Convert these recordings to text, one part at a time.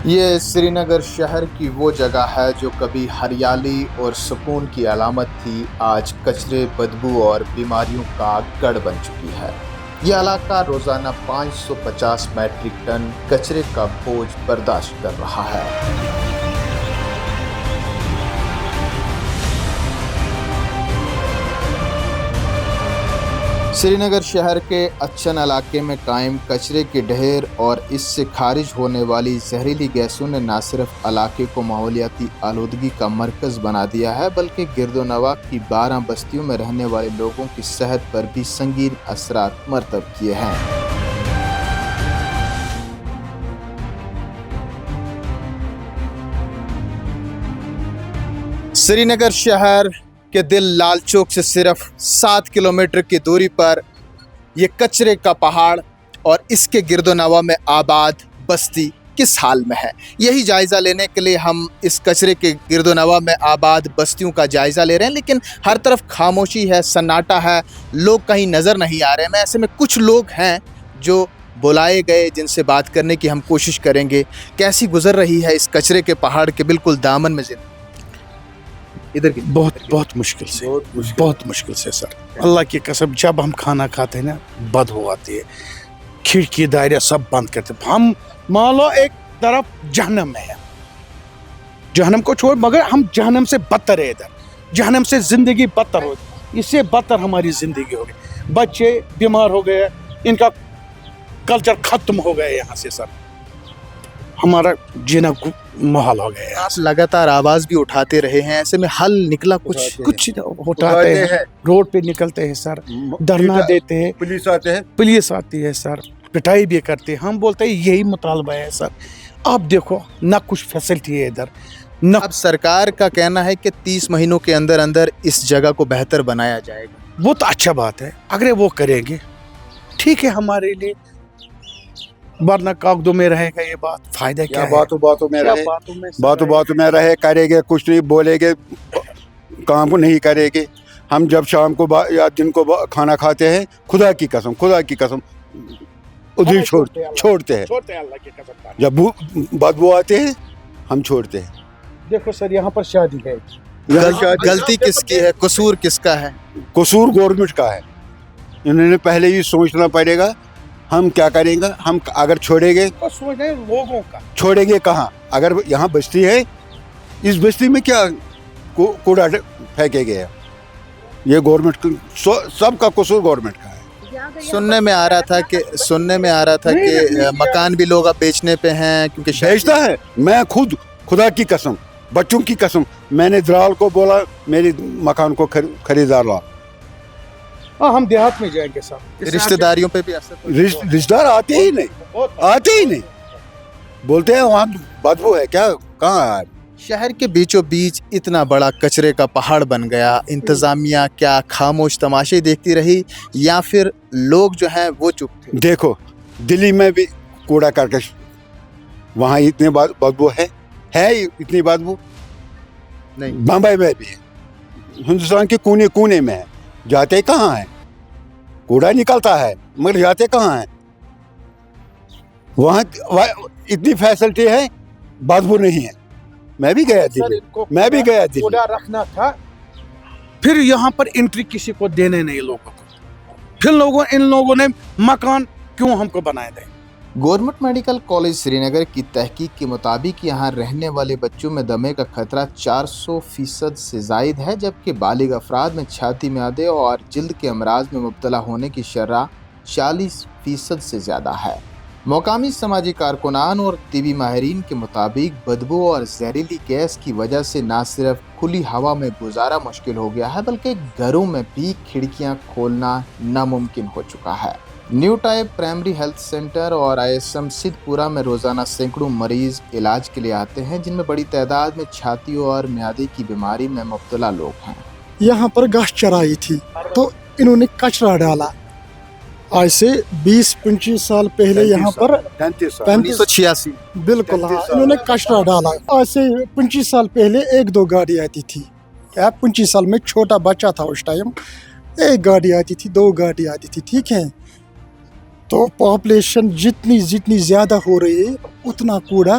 یہ سری نگر شہر کی وہ جگہ ہے جو کبھی ہریالی اور سکون کی علامت تھی، آج کچرے، بدبو اور بیماریوں کا گڑھ بن چکی ہے۔ یہ علاقہ روزانہ 550 میٹرک ٹن کچرے کا بوجھ برداشت کر رہا ہے۔ سری نگر شہر کے اچھن علاقے میں قائم کچرے کے ڈھیر اور اس سے خارج ہونے والی زہریلی گیسوں نے نہ صرف علاقے کو ماحولیاتی آلودگی کا مرکز بنا دیا ہے بلکہ گرد و نواح کی 12 بستیوں میں رہنے والے لوگوں کی صحت پر بھی سنگین اثرات مرتب کیے ہیں۔ سری نگر شہر کے دل لال چوک سے صرف 7 کلومیٹر کی دوری پر یہ کچرے کا پہاڑ اور اس کے گرد و نواح میں آباد بستی کس حال میں ہے، یہی جائزہ لینے کے لیے ہم اس کچرے کے گرد و نواح میں آباد بستیوں کا جائزہ لے رہے ہیں، لیکن ہر طرف خاموشی ہے، سناٹا ہے، لوگ کہیں نظر نہیں آ رہے ہیں۔ ایسے میں کچھ لوگ ہیں جو بلائے گئے، جن سے بات کرنے کی ہم کوشش کریں گے۔ کیسی گزر رہی ہے اس کچرے کے پہاڑ کے بالکل دامن میں زندگی؟ ادھر کی بہت مشکل سے سر، اللہ کی قسم، جب ہم کھانا کھاتے ہیں نا بدبو آتی ہے، کھڑکی دائرے سب بند کرتے ہیں۔ ہم مان لو ایک طرف جہنم میں ہے، جہنم کو چھوڑ، مگر ہم جہنم سے بدتر ہے، ادھر جہنم سے زندگی بدتر ہو، اس سے بدتر ہماری زندگی ہو گئی۔ بچے بیمار ہو گئے، ان کا کلچر ختم ہو گیا یہاں سے سر، ہمارا جینا محال ہو گیا۔ آپ لگاتار آواز بھی اٹھاتے رہے ہیں، ایسے میں حل نکلا کچھ اٹھاتے ہیں، روڈ پہ نکلتے ہیں سر، دھرنا دیتے ہیں، پولیس آتی ہے سر، پٹائی بھی کرتے ہیں۔ ہم بولتے ہیں یہی مطالبہ ہے سر۔ آپ دیکھو نہ کچھ فیسلٹی ہے ادھر نہ۔ اب سرکار کا کہنا ہے کہ 30 مہینوں کے اندر اندر اس جگہ کو بہتر بنایا جائے گا۔ وہ تو اچھا بات ہے، اگر وہ کریں گے ٹھیک ہے ہمارے لیے، ورنہ کاغذوں میں رہے گا یہ بات، فائدہ کیا ہے؟ باتوں میں رہے، کرے گے کچھ نہیں، بولے گے کام کو نہیں کرے گے۔ ہم جب شام کو یا دن کو کھانا کھاتے ہیں، خدا کی قسم ادھر چھوڑتے ہیں، اللہ کی قسم۔ جب بدبو آتے ہیں ہم چھوڑتے ہیں۔ دیکھو سر یہاں پر شادی ہے، غلطی کس کی ہے، قصور کس کا ہے؟ قصور گورنمنٹ کا ہے، انہوں نے پہلے ہی سوچنا پڑے گا ہم کیا کریں گے۔ ہم اگر چھوڑیں گے، لوگوں کا چھوڑیں گے کہاں؟ اگر یہاں بستی ہے، اس بستی میں کیا کوڑا پھینکے گئے؟ یہ گورنمنٹ، سب کا قصور گورنمنٹ کا ہے۔ سننے میں آ رہا تھا کہ مکان بھی لوگ اب بیچنے پہ ہیں، کیونکہ بیچتا ہے۔ میں خود خدا کی قسم، بچوں کی قسم، میں نے درال کو بولا میری مکان کو خریدار لا۔ ہم دیہات میں جائیں گے صاحب، رشتہ داریوں پہ بھی اثر رشتہ دار آتے ہی نہیں، بولتے ہیں وہاں بدبو ہے، کیا کہاں ہے؟ شہر کے بیچوں بیچ اتنا بڑا کچرے کا پہاڑ بن گیا، انتظامیہ کیا خاموش تماشے دیکھتی رہی یا پھر لوگ جو ہیں وہ چپ تھے؟ دیکھو دلی میں بھی کوڑا کرکش، وہاں اتنی بدبو ہے اتنی بدبو نہیں، بمبئی میں بھی ہے، ہندوستان کے کونے کونے میں ہے، جاتے کہاں ہیں؟ کوڑا نکلتا ہے مگر جاتے کہاں ہیں؟ وہاں اتنی فیسلٹی ہے، بدبو نہیں ہے۔ میں بھی گیا دلی، کوڑا رکھنا تھا، پھر یہاں پر انٹری کسی کو دینے نہیں لوگوں کو، پھر ان لوگوں نے مکان کیوں ہم کو بنائے دیں؟ گورنمنٹ میڈیکل کالج سری نگر کی تحقیق کے مطابق یہاں رہنے والے بچوں میں دمے کا خطرہ 400% سے زائد ہے، جبکہ بالغ افراد میں چھاتی معدے اور جلد کے امراض میں مبتلا ہونے کی شرح 40% سے زیادہ ہے۔ مقامی سماجی کارکنان اور طبی ماہرین کے مطابق بدبو اور زہریلی گیس کی وجہ سے نہ صرف کھلی ہوا میں گزارا مشکل ہو گیا ہے بلکہ گھروں میں بھی کھڑکیاں کھولنا ناممکن ہو چکا ہے۔ New type primary health centre اور ISM سدھ پورہ میں روزانہ سینکڑوں مریض علاج کے لیے آتے ہیں، جن میں بڑی تعداد میں چھاتی اور معدے کی بیماری میں مبتلا لوگ ہیں۔ یہاں پر گھاس چرائی تھی تو انہوں نے کچرا ڈالا، آج سے 20-25 سال پہلے یہاں پر 1986 بالکل انہوں نے کچرا ڈالا۔ آج سے 25 سال پہلے 1-2 گاڑی آتی تھی، 25 سال میں چھوٹا بچہ تھا اس ٹائم، 1 گاڑی آتی تھی، 2 گاڑی آتی تھی، ٹھیک ہے۔ تو پاپولیشن جتنی زیادہ ہو رہی ہے اتنا کوڑا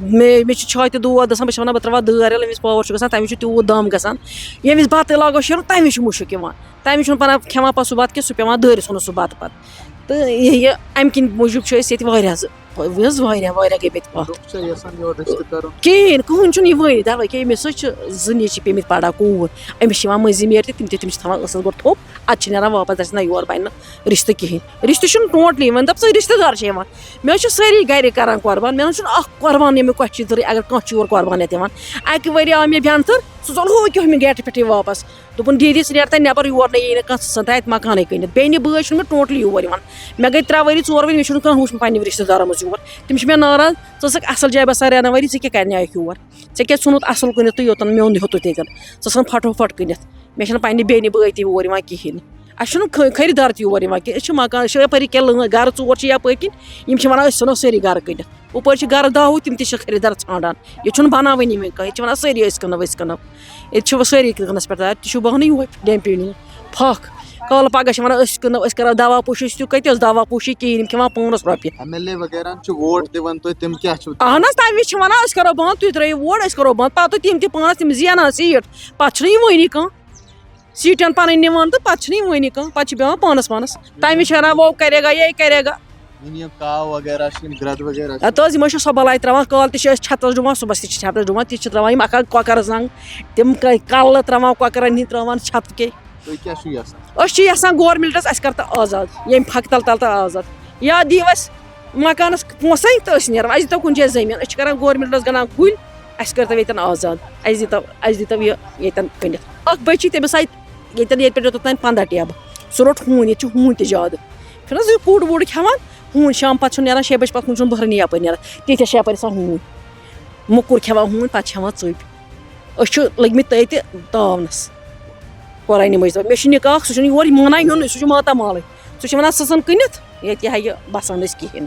مےٚ چھُ چھاتہِ دود گژھان بہٕ چھَس وَنان بہٕ ترٛاوہا دٲر ییٚلہِ أمِس پاوَر چھُ گژھان تَمہِ وِزِ چھُ تیوٗت دَم گژھان ییٚمہِ وِزِ بَتہٕ لاگو شیرُن تَمہِ وِزِ چھُ مُشُک یِوان تَمہِ وِزِ چھُنہٕ پَنان کھٮ۪وان پَتہٕ سُہ بَتہٕ کینٛہہ سُہ پیٚوان دٲرِتھ ژھٕنُن سُہ بَتہٕ پَتہٕ تہٕ یہِ اَمہِ کِنۍ موٗجوٗب چھِ أسۍ ییٚتہِ واریاہ حظ واریاہ گٔے مےٚ تہِ پَتھ کِہیٖنۍ کٕہٕنۍ چھُنہٕ یِوٲنی دَپان کہِ أمِس حظ چھِ 2 نیٚچِو پیٚمٕتۍ پَڑا کوٗر أمِس چھِ یِوان مٔنٛزِم یٲرۍ تہِ تِم چھِ تھاوان ٲسَس گۄڈٕ تھوٚپ اَدٕ چھِ نیران واپَس دَپان نہ یور بَنہِ نہٕ رِشتہٕ کِہیٖنۍ رِشتہٕ چھُنہٕ ٹوٹلی وۄنۍ دَپ ژٕ رِشتہٕ دار چھِ یِوان مےٚ حظ چھِ سٲری گَرِ کَران قۄربان مےٚ نہ حظ چھُنہٕ اَکھ قۄربان ییٚمیُک کۄچھِ تہٕ اگر کانٛہہ چور قۄربان یَتھ یِوان اَکہِ ؤرۍ آو مےٚ بٮ۪نتھٕر سُہ ژوٚل ہوکہِ ہُمہِ گیٹہٕ پٮ۪ٹھٕے واپَس دوٚپُن دیٖدی ژٕ نیرٕ تَتہِ نٮ۪بَر یور نہٕ یی نہٕ کانٛہہ ژٕ ژھٕن تَتہِ مکانٕے کٕنِتھ بیٚنہِ بٲے چھُنہٕ مےٚ ٹوٹلی یور یِوان مےٚ گٔے 3 ؤری 4 ؤری مےٚ چھُنہٕ کانٛہہ وٕچھمُت پنٛنٮ۪ن رِشتہٕ دارَن منٛز یور تِم چھِ مےٚ ناراض ژٕ ٲسٕکھ اَصٕل جایہِ بَسان رٮ۪نہٕ ؤری ژٕ کیٛاہ کَرنایَکھ یور ژےٚ کیٛازِ ژھُنُتھ اَصٕل کٕنِتھ تہٕ یوٚتَن میوٚن ہیوٚتُتھ ییٚتٮ۪ن ژٕ ژھٕن فَٹوفَٹ کٕنِتھ مےٚ چھِنہٕ پنٛنہِ بیٚنہِ بٲے تہِ یور یِوان کِہیٖنۍ نہٕ اَسہِ چھُنہٕ خٔریٖدار تہِ یور یِوان کینٛہہ أسۍ چھِ مکان أسۍ چھِ یَپٲری کینٛہہ گَرٕ 4 چھِ یَپٲرۍ کِنۍ یِم چھِ وَنان أسۍ ژھٕنو سٲری گَرٕ کٕنِتھ ہُپٲرۍ چھِ گَرٕ 10 تِم تہِ چھِ خٔریٖدار ژھانٛڈان ییٚتہِ چھُنہٕ بَناوٲنی وۄنۍ کانٛہہ ییٚتہِ چھِ وَنان سٲری أسۍ کٕنو ییٚتہِ چھِ سٲری کٕنَس پٮ۪ٹھ تہِ چھُ بہانہٕ یِہوے ڈٮ۪مپِنٛگ نیُن پھَکھ کالہٕ پَگاہ چھِ وَنان أسۍ کٕنو أسۍ کَرو دَوا پوٗشی أسۍ کَتہِ ٲس دَوا پوٗشی کِہیٖنۍ یِم کھٮ۪وان 5 رۄپیہِ اہن حظ تَمہِ وِزِ چھِ وَنان أسۍ کَرو بنٛد تُہۍ ترٛٲیِو ووٹ أسۍ کَرو بنٛد پَتہٕ تِم تہِ پانَس تِم زینان سیٖٹ پَتہٕ چھِنہٕ یِوٲنی کانٛہہ سیٖٹَن پَنٕنۍ نِوان تہٕ پَتہٕ چھِنہٕ یِوٲنی کانٛہہ پَتہٕ چھِ پیٚوان پانَس تَمہِ وِزِ چھِ وَنان وہ کَرے گا یہ کَرے گا ہَتہٕ حظ یِم حظ چھِ سۄ بَلاے ترٛاوان کالہٕ تہِ چھِ أسۍ چھَتَس ڈُوان صُبحس تہِ چھِ چھَتَس ڈُوان تہِ چھِ ترٛاوان یِم اَکھ کۄکَر زنٛگ تِم کَلہٕ ترٛاوان کۄکرَن ہِنٛدۍ ترٛاوان چھَتہٕ کے أسۍ چھِ یَژھان گورمٮ۪نٛٹَس اَسہِ کَر تہٕ آزاد ییٚمہِ پھَکہٕ تَل تہٕ آزاد یا دِیِو اَسہِ مکانَس پونٛسَے تہٕ أسۍ نیرو اَسہِ دِتو کُنہِ جایہِ زٔمیٖن أسۍ چھِ کَران گورمٮ۪نٛٹَس گَنٛڈان کُلۍ اَسہِ کٔرۍتو ییٚتٮ۪ن آزاد اَسہِ دِتو یہِ ییٚتٮ۪ن کٕنِتھ اَکھ بٔچی تٔمِس آیہِ ییٚتٮ۪ن ییٚتہِ پٮ۪ٹھ یوٚتَتھ تام 15 ٹیبہٕ سُہ روٚٹ ہوٗنۍ ییٚتہِ چھُ ہوٗنۍ تہِ زیادٕ چھُنہٕ حظ یہِ کوٗڈ ووٗڈ کھٮ۪وان ہوٗنۍ شام پَتہٕ چھُنہٕ نیران 6 بَجہِ پَتہٕ چھُنہٕ بٔہرنٕے یَپٲرۍ نیران تیٖتیاہ چھِ یَپٲرۍ آسان ہوٗنۍ مُکُر کھٮ۪وان ہوٗنۍ پَتہٕ چھِ ہٮ۪وان ژٔپۍ أسۍ چھِ لٔگۍمٕتۍ تٔتہِ تاونَس قۄرانہِ مٔجیٖد مےٚ چھُ نِکاح سُہ چھُنہٕ یور مانان یُنٕے سُہ چھُ ماتامالٕے سُہ چھِ وَنان ژٕ ژھٕن کٕنِتھ ییٚتہِ یہِ ہا یہِ بَسان أسۍ کِہیٖنۍ